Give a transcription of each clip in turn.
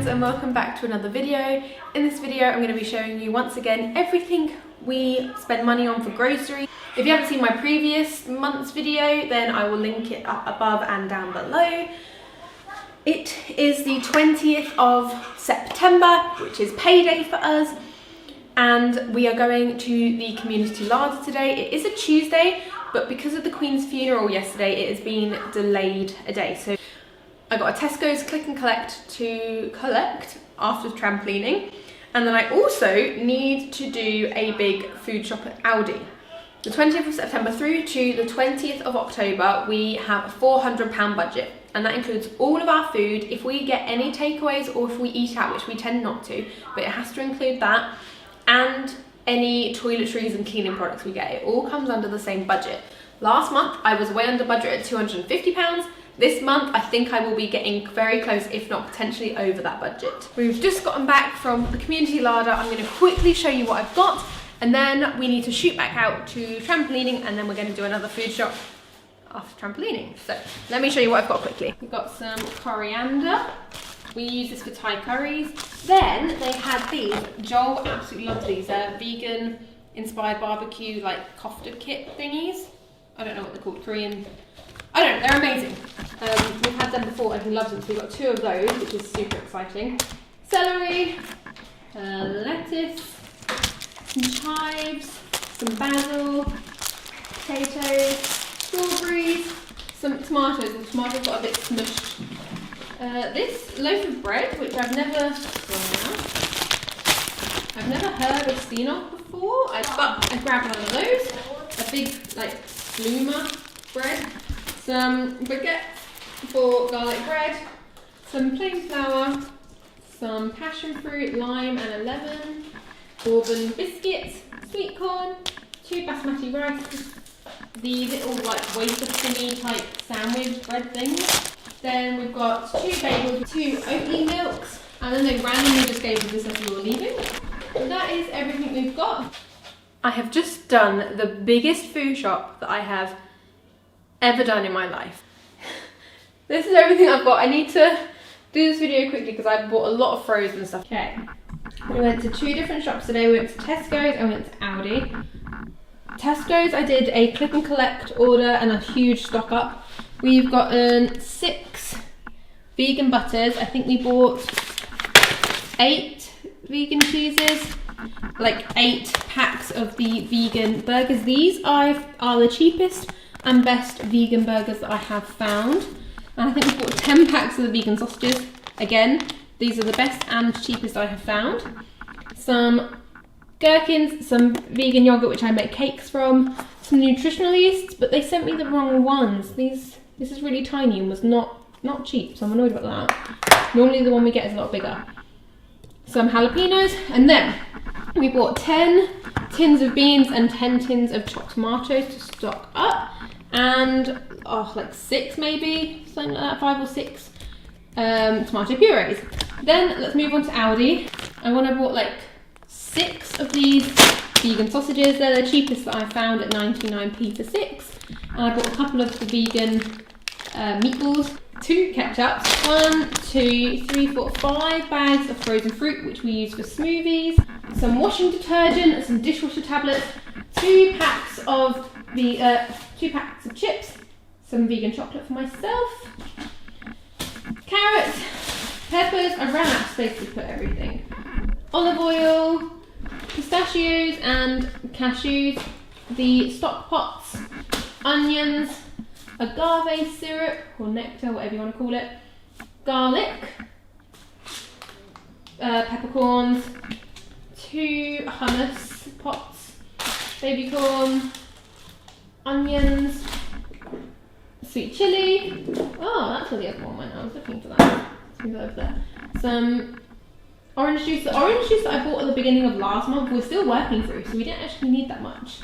and welcome back to another video. In this video I'm going to be showing you once again everything we spend money on for groceries. If you haven't seen my previous month's video, then I will link it up above and down below. It is the 20th of September, which is payday for us, and we are going to the community larder today. It is a Tuesday, but because of the Queen's funeral yesterday, it has been delayed a day. So I got a Tesco's click and collect to collect after trampolining, and then I also need to do a big food shop at Aldi. The 20th of September through to the 20th of October, we have a £400 budget, and that includes all of our food. If we get any takeaways or if we eat out, which we tend not to, but it has to include that, and any toiletries and cleaning products we get. It all comes under the same budget. Last month I was way under budget at £250. This month I think I will be getting very close, if not potentially over that budget. We've just gotten back from the community larder. I'm going to quickly show you what I've got, and then we need to shoot back out to trampolining, and then we're going to do another food shop after trampolining. So let me show you what I've got quickly. We've got some coriander. We use this for Thai curries. Then they had these. Joel absolutely loves these. They're vegan inspired barbecue like kofta kit thingies. I don't know what they're called, Korean. I don't know, they're amazing. We've had them before and he loves them, so we've got 2 of those, which is super exciting. Celery, lettuce, some chives, some basil, potatoes, strawberries, some tomatoes. The tomatoes got a bit smushed. This loaf of bread, which I've never heard or seen of before. I grabbed one of those, a big like sloomer bread, some baguette for garlic bread, some plain flour, some passion fruit, lime and a lemon, bourbon biscuits, sweet corn, 2 basmati rice, the little like wafer thingy type sandwich bread things. Then we've got 2 bagels, 2 Oatly milks, and then they randomly just gave us this as we were leaving. And that is everything we've got. I have just done the biggest food shop that I have ever done in my life. This is everything I've got. I need to do this video quickly because I bought a lot of frozen stuff. Okay, we went to 2 different shops today. We went to Tesco's and we went to Aldi. Tesco's I did a click and collect order and a huge stock up. We've gotten 6 vegan butters. I think we bought 8 vegan cheeses, like 8 packs of the vegan burgers. These are the cheapest and best vegan burgers that I have found. And I think we bought 10 packs of the vegan sausages. Again, these are the best and cheapest I have found. Some gherkins, some vegan yogurt which I make cakes from, some nutritional yeasts, but they sent me the wrong ones. This is really tiny and was not cheap, so I'm annoyed about that. Normally the one we get is a lot bigger. Some jalapenos, and then we bought 10 tins of beans and 10 tins of chopped tomatoes to stock up, and like 6 maybe, something like that, 5 or 6 tomato purees. Then let's move on to Aldi. I bought like 6 of these vegan sausages. They're the cheapest that I found at 99p for 6. And I bought a couple of the vegan meatballs, 2 ketchups, 1, 2, 3, 4, 5 bags of frozen fruit which we use for smoothies, some washing detergent, some dishwasher tablets, 2 packs of the 2 packs of chips, some vegan chocolate for myself, carrots, peppers. I ran out of space to put everything, olive oil, pistachios and cashews, the stock pots, onions, agave syrup or nectar, whatever you want to call it, garlic, peppercorns, 2 hummus pots, baby corn, onions, sweet chilli. Oh, that's where the other one went. I was looking for that. Let's move over there. Some orange juice. The orange juice that I bought at the beginning of last month we're still working through, so we didn't actually need that much.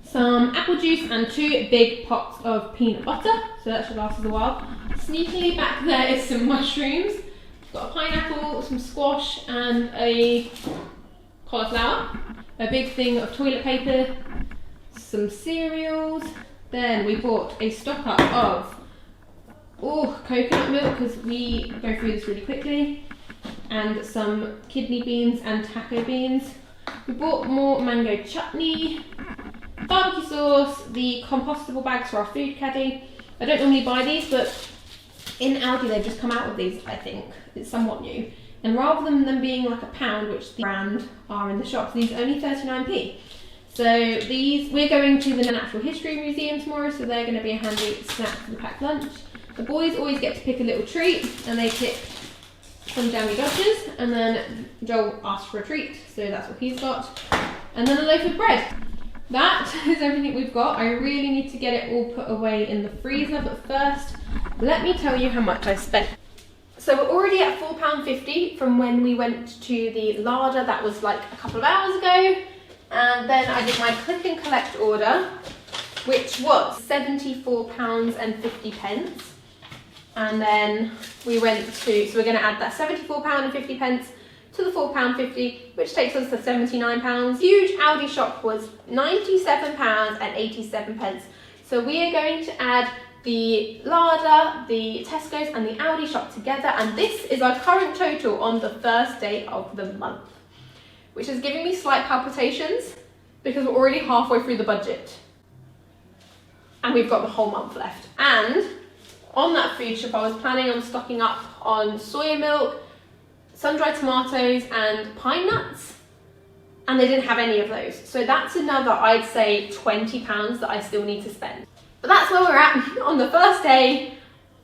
Some apple juice and 2 big pots of peanut butter, so that should last us a while. Sneakily back there is some mushrooms. Got a pineapple, some squash and a cauliflower. A big thing of toilet paper, some cereals. Then we bought a stock up of coconut milk because we go through this really quickly. and some kidney beans and taco beans. We bought more mango chutney, barbecue sauce, the compostable bags for our food caddy. I don't normally buy these, but in Aldi they've just come out with these, I think. It's somewhat new. And rather than them being like £1, which the brand are in the shops, these are only 39p. So these, we're going to the Natural History Museum tomorrow, so they're going to be a handy snack for the packed lunch. The boys always get to pick a little treat, and they pick some Jam Doughnut, and then Joel asked for a treat, so that's what he's got. And then a loaf of bread. That is everything we've got. I really need to get it all put away in the freezer, but first, let me tell you how much I spent. So we're already at £4.50 from when we went to the larder. That was like a couple of hours ago. And then I did my click and collect order, which was £74.50. And then we went to, so we're going to add that £74.50 to the £4.50, which takes us to £79. Huge Aldi shop was £97.87. So we are going to add the larder, the Tesco's and the Aldi shop together, and this is our current total on the first day of the month, which is giving me slight palpitations because we're already halfway through the budget and we've got the whole month left. And on that food shop, I was planning on stocking up on soya milk, sun-dried tomatoes and pine nuts, and they didn't have any of those. So that's another, I'd say, £20 that I still need to spend. But that's where we're at on the first day,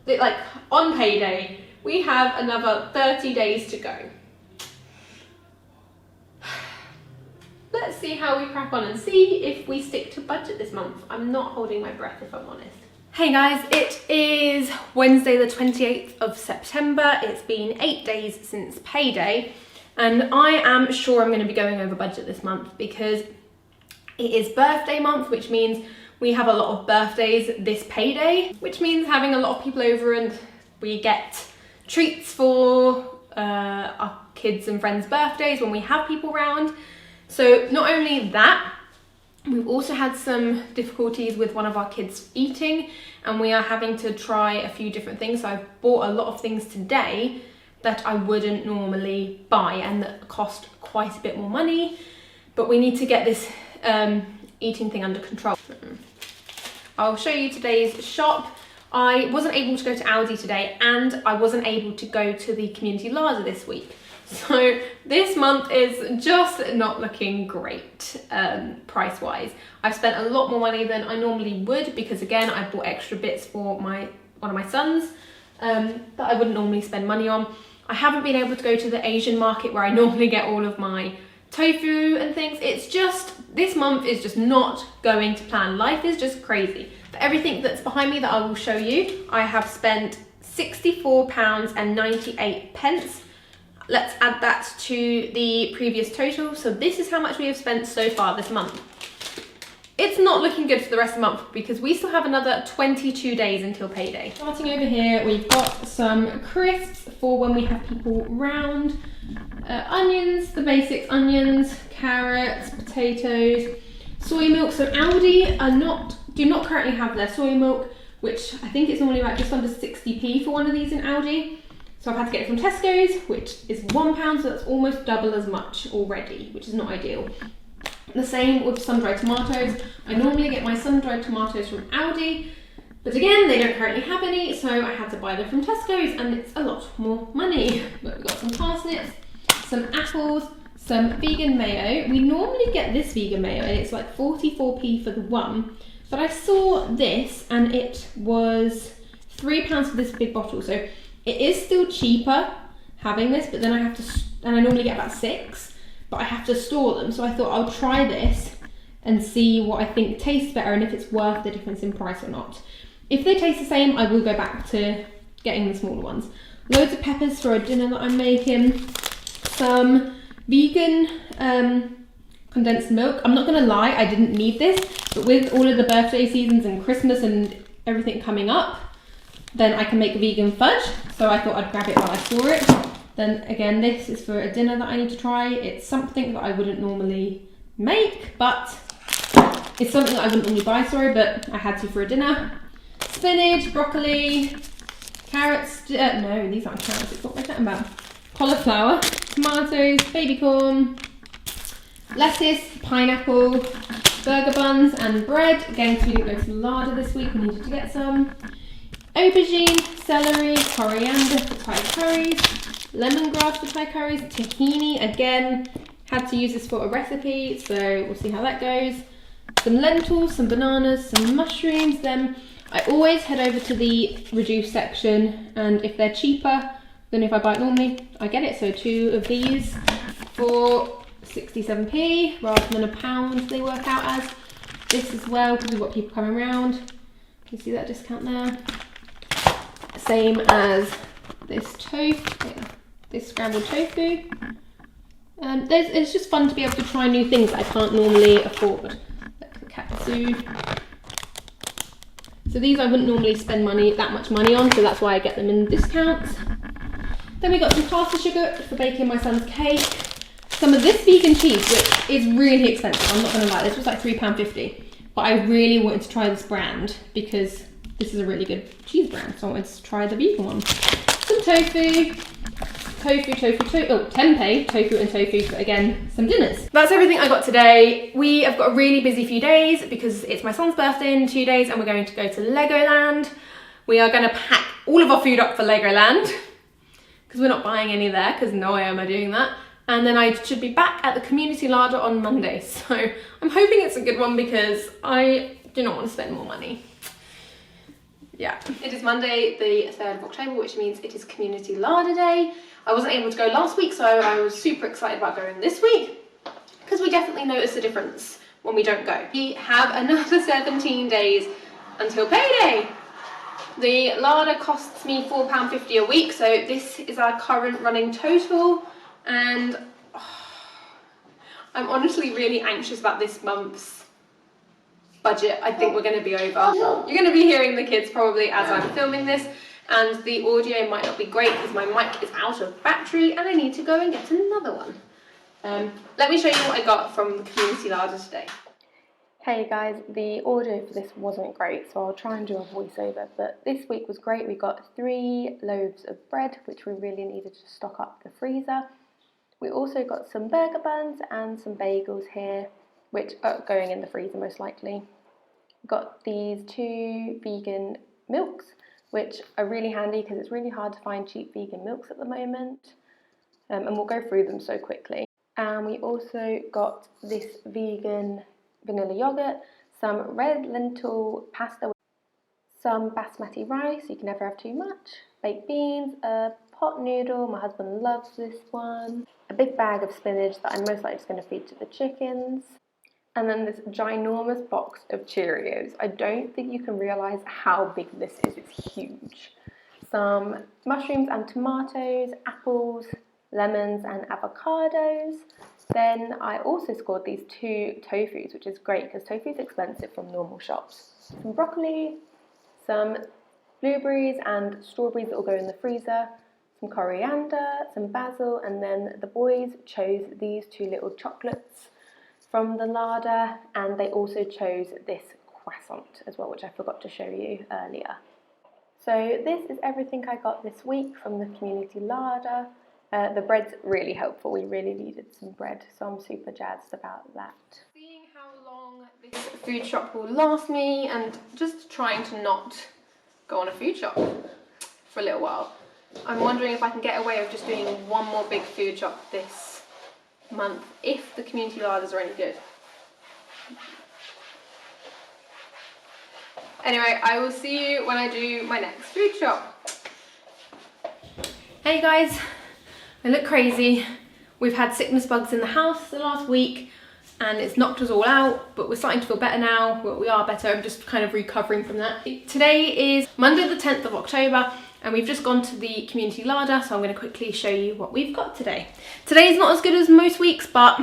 like on payday. We have another 30 days to go. Let's see how we crack on and see if we stick to budget this month. I'm not holding my breath, if I'm honest. Hey guys, it is Wednesday the 28th of September. It's been 8 days since payday, and I am sure I'm going to be going over budget this month because it is birthday month, which means we have a lot of birthdays this payday, which means having a lot of people over, and we get treats for our kids and friends' birthdays when we have people around. So not only that, we've also had some difficulties with one of our kids eating, and we are having to try a few different things. So I've bought a lot of things today that I wouldn't normally buy and that cost quite a bit more money, but we need to get this eating thing under control. I'll show you today's shop. I wasn't able to go to Aldi today, and I wasn't able to go to the community larder this week. So this month is just not looking great price-wise. I've spent a lot more money than I normally would because, again, I bought extra bits for one of my sons that I wouldn't normally spend money on. I haven't been able to go to the Asian market where I normally get all of my tofu and things. It's just, this month is just not going to plan. Life is just crazy. For everything that's behind me that I will show you, I have spent £64.98. Let's add that to the previous total. So this is how much we have spent so far this month. It's not looking good for the rest of the month because we still have another 22 days until payday. Starting over here, we've got some crisps for when we have people round. Onions, the basics, onions, carrots, potatoes, soy milk. So Aldi do not currently have their soy milk, which I think it's normally about just under 60p for one of these in Aldi. So I've had to get it from Tesco's, which is £1, so that's almost double as much already, which is not ideal. The same with sun-dried tomatoes. I normally get my sun-dried tomatoes from Aldi, but again, they don't currently have any, so I had to buy them from Tesco's, and it's a lot more money. But we've got some parsnips, some apples, some vegan mayo. We normally get this vegan mayo, and it's like 44p for the one, but I saw this, and it was £3 for this big bottle, so it is still cheaper having this, but then I have to, and I normally get about 6, but I have to store them. So I thought I'll try this and see what I think tastes better and if it's worth the difference in price or not. If they taste the same, I will go back to getting the smaller ones. Loads of peppers for a dinner that I'm making. Some vegan condensed milk. I'm not gonna lie, I didn't need this, but with all of the birthday seasons and Christmas and everything coming up, then I can make vegan fudge, so I thought I'd grab it while I saw it. Then again, this is for a dinner that I need to try. It's something that I wouldn't normally make, but it's something that I wouldn't normally buy, but I had to for a dinner. Spinach, broccoli, carrots, no, these aren't carrots, it's what we're talking about. cauliflower, tomatoes, baby corn, lettuce, pineapple, burger buns and bread. Again, because we didn't go to the larder this week, we needed to get some. Aubergine, celery, coriander for Thai curries, lemongrass for Thai curries, tahini, again, had to use this for a recipe, so we'll see how that goes. Some lentils, some bananas, some mushrooms. Then I always head over to the reduced section, and if they're cheaper than if I buy it normally, I get it. So 2 of these for 67p rather than £1 they work out as. This as well, because we've got people coming around. You see that discount there? Same as this tofu, this scrambled tofu. It's just fun to be able to try new things that I can't normally afford. Like the katsu. So these I wouldn't normally spend that much money on, so that's why I get them in discounts. Then we got some caster sugar for baking my son's cake. Some of this vegan cheese, which is really expensive, I'm not going to lie, this was like £3.50. But I really wanted to try this brand because this is a really good cheese brand, so I wanted to try the vegan one. Some tofu, tempeh, tofu and tofu, but again, some dinners. That's everything I got today. We have got a really busy few days because it's my son's birthday in 2 days and we're going to go to Legoland. We are going to pack all of our food up for Legoland because we're not buying any there because no way am I doing that. And then I should be back at the community larder on Monday. So I'm hoping it's a good one because I do not want to spend more money. Yeah. It is Monday the 3rd of October, which means it is community larder day. I wasn't able to go last week, so I was super excited about going this week because we definitely notice a difference when we don't go. We have another 17 days until payday. The larder costs me £4.50 a week, so this is our current running total. And I'm honestly really anxious about this month's budget. I think we're going to be over. You're going to be hearing the kids probably as I'm filming this, and the audio might not be great because my mic is out of battery and I need to go and get another one. Let me show you what I got from the community larder today. Hey guys, the audio for this wasn't great, so I'll try and do a voiceover, but this week was great. We got 3 loaves of bread, which we really needed to stock up the freezer. We also got some burger buns and some bagels here, which are going in the freezer most likely. Got these 2 vegan milks, which are really handy because it's really hard to find cheap vegan milks at the moment. And we'll go through them so quickly. And we also got this vegan vanilla yogurt, some red lentil pasta, some basmati rice, you can never have too much, baked beans, a pot noodle, my husband loves this one, a big bag of spinach that I'm most likely just going to feed to the chickens, and then this ginormous box of Cheerios. I don't think you can realise how big this is, it's huge. Some mushrooms and tomatoes, apples, lemons and avocados. Then I also scored these 2 tofus, which is great because tofu is expensive from normal shops. Some broccoli, some blueberries and strawberries that will go in the freezer, some coriander, some basil, and then the boys chose these 2 little chocolates from the larder, and they also chose this croissant as well, which I forgot to show you earlier. So this is everything I got this week from the community larder. The bread's really helpful, we really needed some bread, so I'm super jazzed about that. Seeing how long this food shop will last me and just trying to not go on a food shop for a little while. I'm wondering if I can get away with just doing one more big food shop this month if the community larders are any good. Anyway, I will see you when I do my next food shop. Hey guys. I look crazy. We've had sickness bugs in the house the last week and it's knocked us all out, but we're starting to feel better now. Well, we are better, I'm just kind of recovering from that. Today is Monday the 10th of October and we've just gone to the community larder, so I'm going to quickly show you what we've got today. Today is not as good as most weeks, but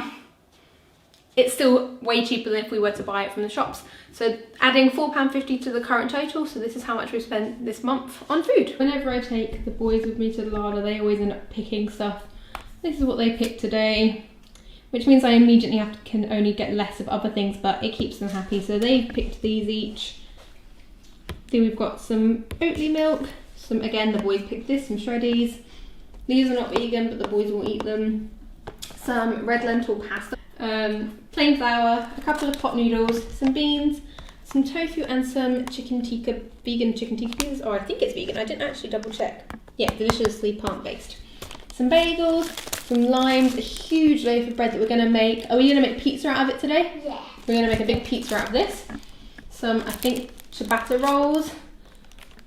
it's still way cheaper than if we were to buy it from the shops. So adding £4.50 to the current total, so this is how much we've spent this month on food. Whenever I take the boys with me to the larder, they always end up picking stuff. This is what they picked today, which means I immediately can only get less of other things, but it keeps them happy. So they've picked these each. Then we've got some Oatly milk, again the boys picked this, some Shreddies. These are not vegan, but the boys will eat them. Some red lentil pasta, plain flour, a couple of pot noodles, some beans, some tofu and some chicken tikka, vegan chicken tikkas, or I think it's vegan, I didn't actually double check. Yeah, deliciously plant-based. Some bagels, some limes, a huge loaf of bread that we're going to make. Are we going to make pizza out of it today? Yeah. We're going to make a big pizza out of this. Some, I think, ciabatta rolls,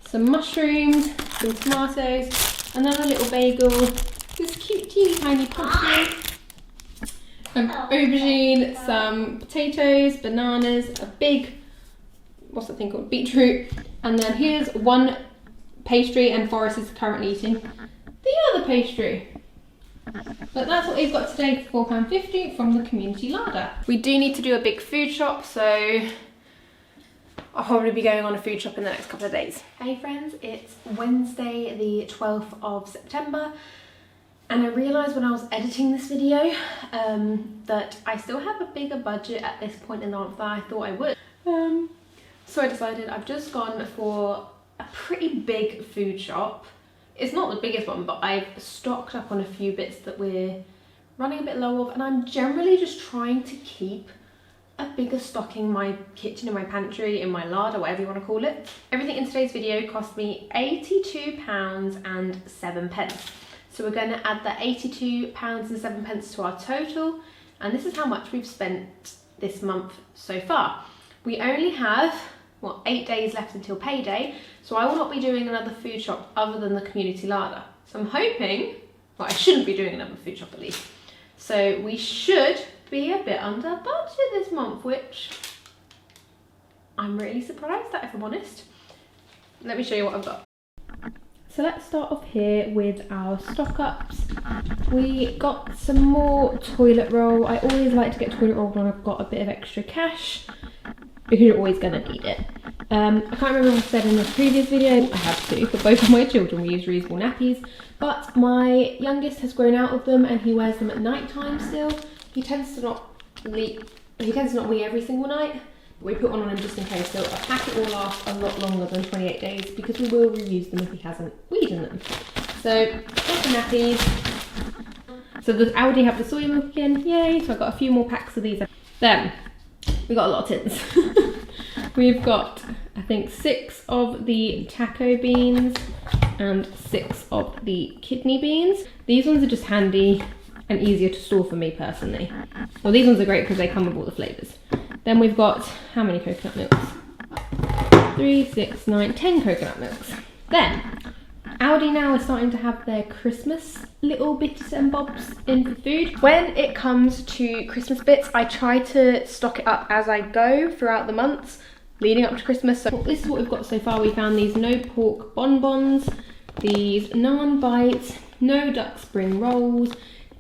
some mushrooms, some tomatoes, another little bagel, this cute teeny tiny pumpkin, an aubergine, some potatoes, bananas, a big, what's that thing called, beetroot, and then here's one pastry, and Forrest is currently eating the other pastry. But that's what we've got today for £4.50 from the community larder. We do need to do a big food shop, so I'll probably be going on a food shop in the next couple of days. Hey friends, it's Wednesday the 12th of September, and I realised when I was editing this video that I still have a bigger budget at this point in the month than I thought I would. So I decided I've just gone for a pretty big food shop. It's not the biggest one, but I've stocked up on a few bits that we're running a bit low of, and I'm generally just trying to keep a bigger stock in my kitchen, in my pantry, in my larder, whatever you want to call it. Everything in today's video cost me £82.07. So we're going to add the £82.07 to our total, and this is how much we've spent this month so far. We only have, well, 8 days left until payday, so I will not be doing another food shop other than the community larder. So I'm hoping, well, I shouldn't be doing another food shop at least. So we should be a bit under budget this month, which I'm really surprised at, if I'm honest. Let me show you what I've got. So let's start off here with our stock ups. We got some more toilet roll. I always like to get toilet roll when I've got a bit of extra cash, because you're always going to need it. I can't remember what I said in the previous video, I had to, for both of my children we use reusable nappies, but my youngest has grown out of them and he wears them at night time still. He tends to not wee every single night, but we put one on him just in case, so a packet will last a lot longer than 28 days because we will reuse them if he hasn't weed in them. So, that's the nappies. So the Aldi have the soy milk again, yay, so I got a few more packs of these. Then, we got a lot of tins. We've got, I think, 6 of the taco beans and 6 of the kidney beans. These ones are just handy and easier to store for me personally. Well, these ones are great because they come with all the flavours. Then we've got, how many coconut milks? 3, 6, 9, 10 coconut milks. Then, Aldi now is starting to have their Christmas little bits and bobs in for food. When it comes to Christmas bits, I try to stock it up as I go throughout the months leading up to Christmas. So this is what we've got so far. We found these no pork bonbons, these naan bites, no duck spring rolls,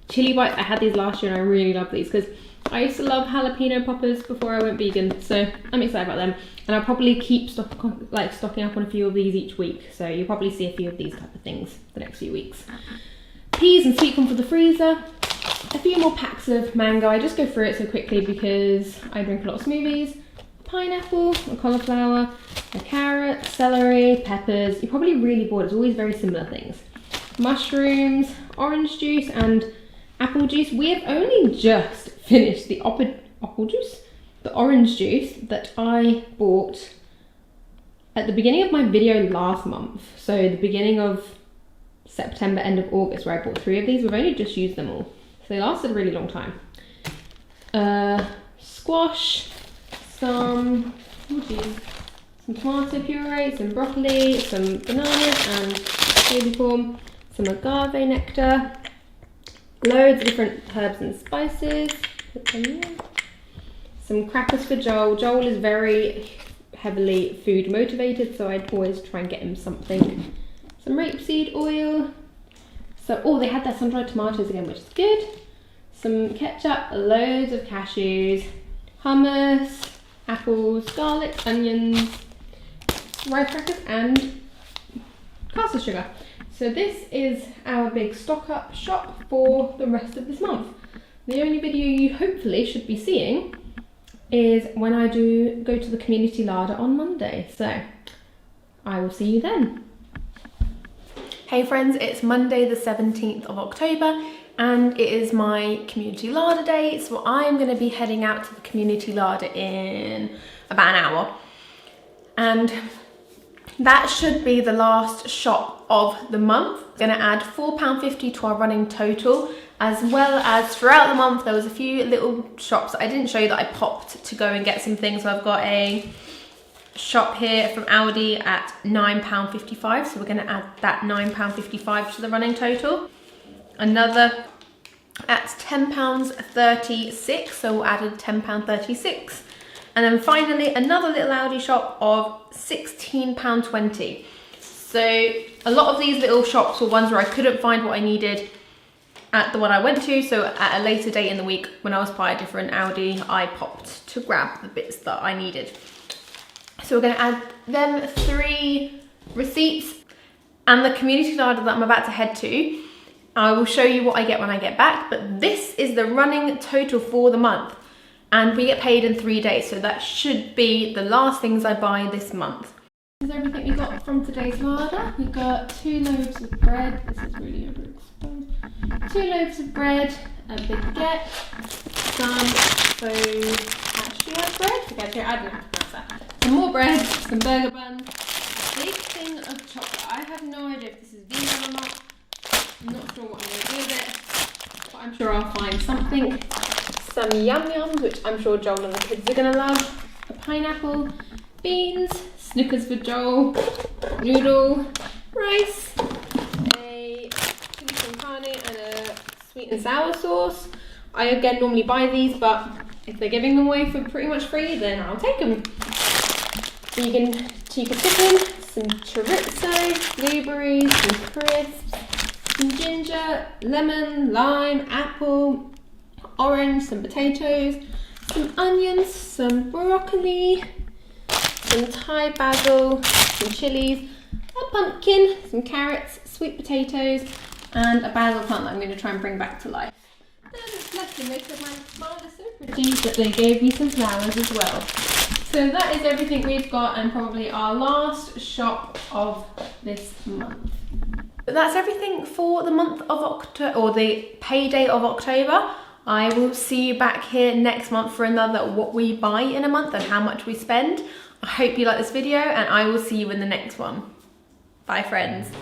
chili bites. I had these last year and I really love these because I used to love jalapeno poppers before I went vegan, so I'm excited about them. And I'll probably keep stocking up on a few of these each week, so you'll probably see a few of these type of things the next few weeks. Peas and sweet corn for the freezer. A few more packs of mango. I just go through it so quickly because I drink a lot of smoothies. Pineapple, a cauliflower, a carrot, celery, peppers. You're probably really bored, it's always very similar things. Mushrooms, orange juice and apple juice. We have only just finished the apple juice, the orange juice that I bought at the beginning of my video last month. So the beginning of September, end of August, where I bought 3 of these. We've only just used them all. So they lasted a really long time. Squash, some tomato puree, some broccoli, some bananas and baby corn, some agave nectar, loads of different herbs and spices. Put them in. Some crackers for Joel. Joel is very heavily food motivated, so I'd always try and get him something. Some rapeseed oil. So, oh, they had their sun-dried tomatoes again, which is good. Some ketchup, loads of cashews, hummus, apples, garlic, onions, rice crackers, and caster sugar. So this is our big stock up shop for the rest of this month. The only video you hopefully should be seeing is when I do go to the community larder on Monday. So I will see you then. Hey friends, it's Monday the 17th of October and it is my community larder day, so I'm going to be heading out to the community larder in about an hour. And that should be the last shop of the month. I'm going to add £4.50 to our running total, as well as throughout the month there was a few little shops that I didn't show you that I popped to go and get some things. So I've got a shop here from Aldi at £9.55, so we're going to add that £9.55 to the running total. Another at £10.36, so we'll add a £10.36. And then finally another little Aldi shop of £16.20. So a lot of these little shops were ones where I couldn't find what I needed at the one I went to, so at a later date in the week when I was by a different Aldi, I popped to grab the bits that I needed. So we're going to add them 3 receipts, and the community larder that I'm about to head to, I will show you what I get when I get back, but this is the running total for the month, and we get paid in 3 days, so that should be the last things I buy this month. This is everything we got from today's larder. We got 2 loaves of bread. This is really overexposed. 2 loaves of bread, a baguette, some focaccia bread. Focaccia, I don't know how to pronounce that. Some more bread, some burger buns, a big thing of chocolate. I have no idea if this is vegan or not. I'm not sure what I'm going to do with it, but I'm sure I'll find something. Some yum yums, which I'm sure Joel and the kids are going to love. A pineapple, beans, Snickers for Joel, noodle, rice, a chili con carne and a sweet and sour sauce. I again normally buy these, but if they're giving them away for pretty much free, then I'll take them. Vegan chicken chicken, some chorizo, blueberries, some crisps, some ginger, lemon, lime, apple, orange, some potatoes, some onions, some broccoli, some Thai basil, some chilies, a pumpkin, some carrots, sweet potatoes, and a basil plant that I'm going to try and bring back to life. And it's left to make my smile is so pretty that they gave me some flowers as well. So that is everything we've got, and probably our last shop of this month. But that's everything for the month of October, or the payday of October. I will see you back here next month for another what we buy in a month and how much we spend. I hope you like this video, and I will see you in the next one. Bye friends.